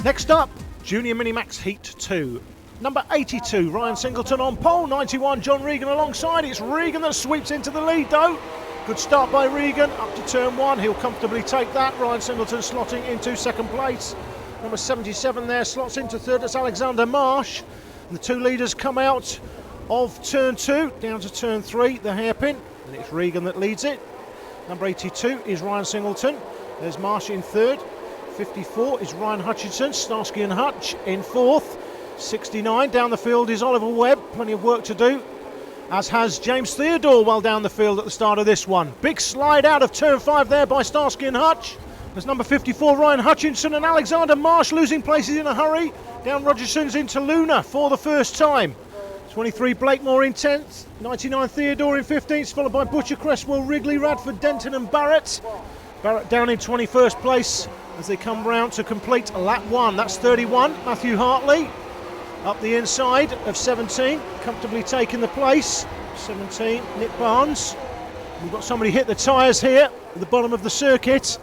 Next up, Junior Minimax Heat 2. Number 82, Ryan Singleton on pole. 91, John Regan alongside. It's Regan that sweeps into the lead though. Good start by Regan, up to turn 1. He'll comfortably take that. Ryan Singleton slotting into second place. Number 77 there slots into third. That's Alexander Marsh. And the two leaders come out of turn 2 down to turn 3, the hairpin. And it's Regan that leads it. Number 82 is Ryan Singleton. There's Marsh in third. 54 is Ryan Hutchinson. Starsky and Hutch in fourth. 69 down the field is Oliver Webb. Plenty of work to do, as has James Theodore well down the field at the start of this one. Big slide out of turn 5 there by Starsky and Hutch. There's number 54 Ryan Hutchinson and Alexander Marsh losing places in a hurry. Down Rogerson's into Luna for the first time. 23 Blakemore in 10th. 99 Theodore in 15th, followed by Butcher, Cresswell, Wrigley, Radford, Denton and Barrett. Barrett down in 21st place as they come round to complete lap 1. That's 31 Matthew Hartley. Up the inside of 17, comfortably taking the place. 17, Nick Barnes. We've got somebody hit the tyres here at the bottom of the circuit.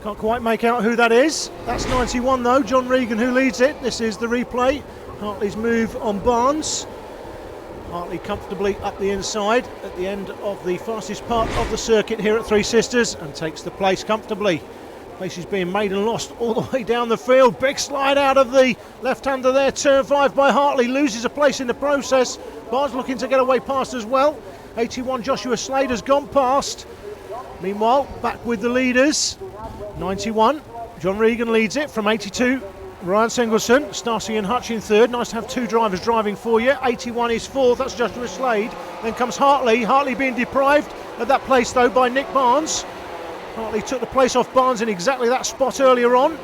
Can't quite make out who that is. That's 91 though, John Regan who leads it. This is the replay. Hartley's move on Barnes. Hartley comfortably up the inside at the end of the fastest part of the circuit here at Three Sisters and takes the place comfortably. Place is being made and lost all the way down the field. Big slide out of the left-hander there. Turn 5 by Hartley. Loses a place in the process. Barnes looking to get away past as well. 81 Joshua Slade has gone past. Meanwhile, back with the leaders. 91, John Regan leads it from 82. Ryan Singleton, Starsky and Hutch in third. Nice to have two drivers driving for you. 81 is fourth. That's Joshua Slade. Then comes Hartley. Hartley being deprived of that place though by Nick Barnes. Hartley took the place off Barnes in exactly that spot earlier on,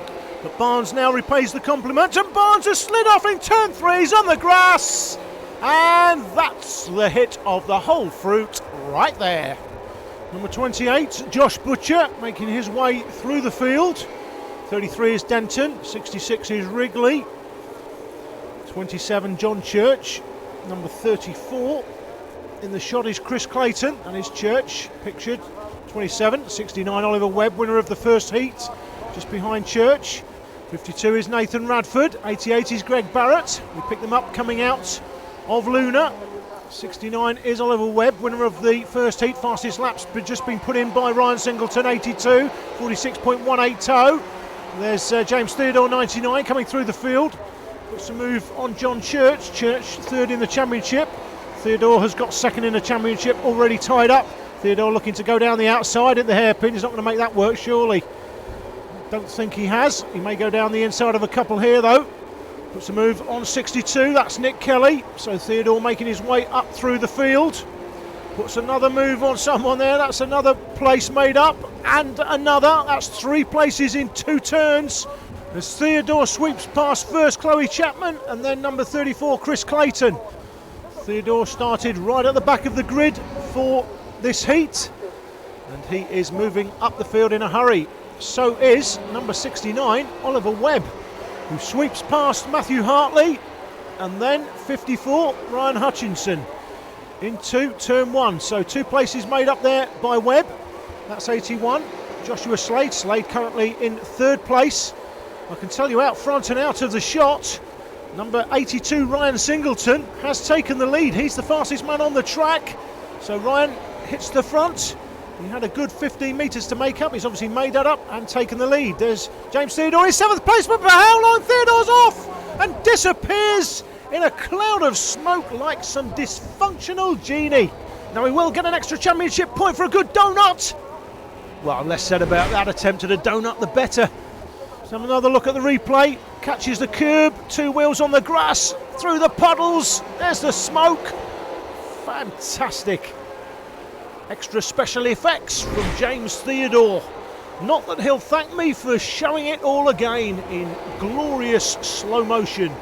but Barnes now repays the compliment, and Barnes has slid off in turn 3. He's on the grass, and that's the hit of the whole fruit right there. Number 28, Josh Butcher, making his way through the field. 33 is Denton, 66 is Wrigley, 27 John Church, number 34 in the shot is Chris Clayton and his Church pictured. 27, 69 Oliver Webb, winner of the first heat, just behind Church. 52 is Nathan Radford, 88 is Greg Barrett. We pick them up coming out of Luna. 69 is Oliver Webb, winner of the first heat, fastest laps just been put in by Ryan Singleton, 82, 46.180. There's James Theodore, 99, coming through the field. Puts a move on John Church. Church third in the championship. Theodore has got second in the championship, already tied up. Theodore looking to go down the outside at the hairpin. He's not going to make that work, surely. Don't think he has. He may go down the inside of a couple here, though. Puts a move on 62. That's Nick Kelly. So Theodore making his way up through the field. Puts another move on someone there. That's another place made up. And another. That's 3 places in 2 turns. As Theodore sweeps past first Chloe Chapman and then number 34, Chris Clayton. Theodore started right at the back of the grid for this heat, and he is moving up the field in a hurry. So is number 69 Oliver Webb, who sweeps past Matthew Hartley, and then 54 Ryan Hutchinson into turn 1. So 2 places made up there by Webb. That's 81 Joshua Slade. Slade currently in 3rd place. I can tell you out front and out of the shot, number 82 Ryan Singleton has taken the lead. He's the fastest man on the track. So Ryan hits the front. He had a good 15 metres to make up. He's obviously made that up and taken the lead. There's James Theodore in 7th place, but for how long? Theodore's off and disappears in a cloud of smoke like some dysfunctional genie. Now he will get an extra championship point for a good donut. Well, less said about that attempt at a donut, the better. Let's have another look at the replay. Catches the curb, 2 wheels on the grass, through the puddles. There's the smoke. Fantastic. Extra special effects from James Theodore. Not that he'll thank me for showing it all again in glorious slow motion.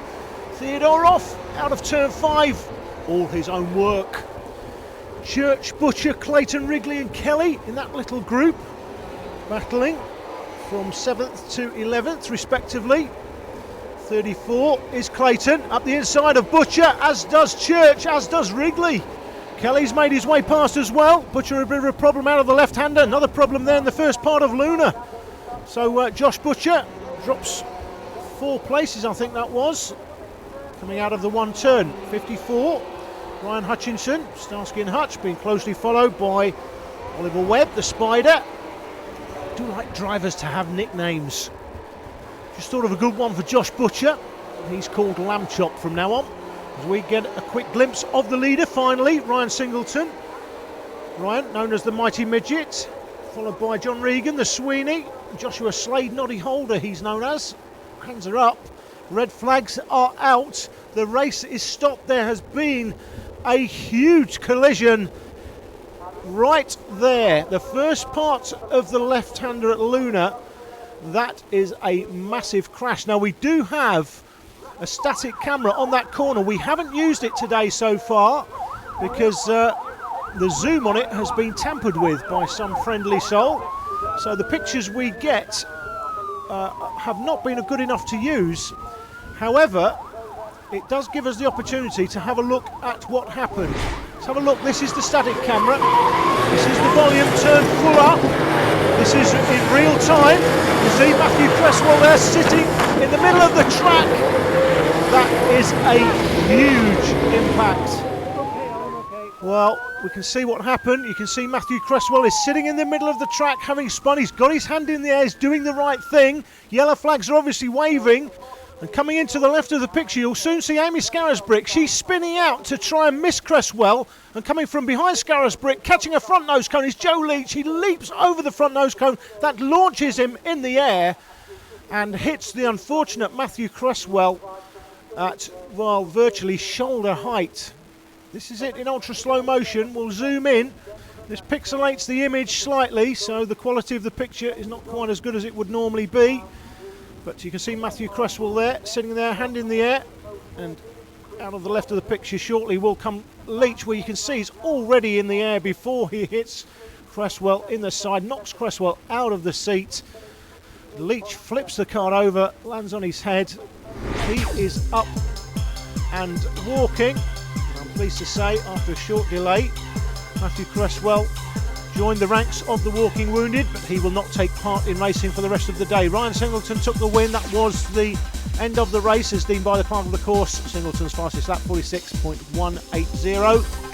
Theodore off, out of turn 5. All his own work. Church, Butcher, Clayton, Wrigley and Kelly in that little group, battling from 7th to 11th respectively. 34 is Clayton, up the inside of Butcher, as does Church, as does Wrigley. Kelly's made his way past as well. Butcher a bit of a problem out of the left-hander. Another problem there in the first part of Luna. So Josh Butcher drops 4 places, I think that was, coming out of the one turn. 54, Ryan Hutchinson, Starsky and Hutch, being closely followed by Oliver Webb, the Spider. I do like drivers to have nicknames. Just thought of a good one for Josh Butcher. He's called Lamb Chop from now on. As we get a quick glimpse of the leader finally, Ryan Singleton. Ryan, known as the Mighty Midget, followed by John Regan, the Sweeney. Joshua Slade, Noddy Holder, he's known as. Hands are up. Red flags are out. The race is stopped. There has been a huge collision right there. The first part of the left-hander at Luna. That is a massive crash. Now, we do have a static camera on that corner. We haven't used it today so far because the zoom on it has been tampered with by some friendly soul. So the pictures we get have not been good enough to use. However, it does give us the opportunity to have a look at what happened. Let's have a look. This is the static camera. This is the volume turned full up. This is in real time. You see Matthew Cresswell there sitting in the middle of the track. That is a huge impact. Well, we can see what happened. You can see Matthew Cresswell is sitting in the middle of the track having spun. He's got his hand in the air, he's doing the right thing. Yellow flags are obviously waving. And coming into the left of the picture, you'll soon see Amy Scarisbrick. She's spinning out to try and miss Cresswell. And coming from behind Scarisbrick, catching a front nose cone, is Joe Leach. He leaps over the front nose cone. That launches him in the air and hits the unfortunate Matthew Cresswell at, well, virtually shoulder height. This is it in ultra slow motion. We'll zoom in. This pixelates the image slightly, so the quality of the picture is not quite as good as it would normally be. But you can see Matthew Cresswell there, sitting there, hand in the air. And out of the left of the picture shortly will come Leach, where you can see he's already in the air before he hits Cresswell in the side, knocks Cresswell out of the seat. Leach flips the car over, lands on his head. He is up and walking. I'm pleased to say, after a short delay, Matthew Cresswell joined the ranks of the walking wounded, but he will not take part in racing for the rest of the day. Ryan Singleton took the win. That was the end of the race as deemed by the clerk of the course. Singleton's fastest lap, 46.180.